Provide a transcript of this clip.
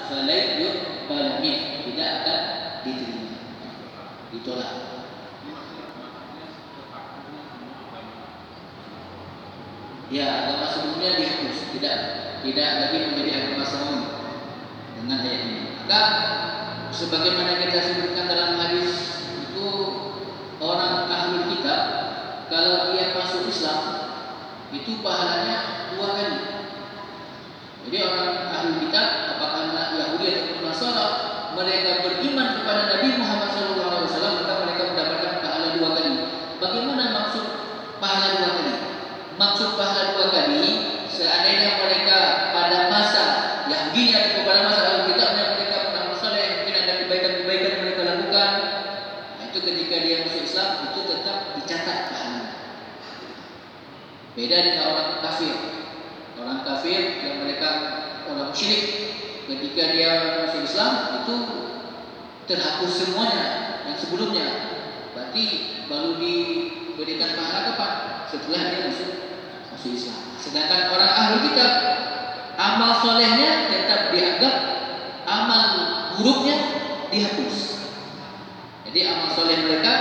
fala yuqbal min, tidak akan diterima, ditolak. Ya, agama sebelumnya dihapus, tidak lagi menjadi agama samawi dengan ayat ini. Maka sebagaimana kita sebutkan dalam hadis itu, orang ahlul kitab kalau dia masuk Islam itu pahalanya 2 kali. Jadi orang ahlul kitab, apakah Yahudi atau Nasara, mereka beriman kepada Nabi Muhammad SAW, maka mereka mendapatkan pahala 2 kali. Bagaimana maksud pahala 2 kali? Maksud pahala 2 kali, seandainya mereka pada masa Yahudi atau pada masa ahlul kitabnya mereka beramal saleh, mungkin ada kebaikan-kebaikan yang mereka lakukan, nah, itu ketika dia masuk Islam itu tetap dicatat pahala. Beda dengan orang kafir. Orang kafir yang mereka orang syirik, ketika dia masuk Islam itu terhapus semuanya yang sebelumnya. Berarti baru diberikan pahala kapan? Setelah dia masuk Islam. Sedangkan orang ahli kitab, amal solehnya tetap dianggap, amal buruknya dihapus. Jadi amal soleh mereka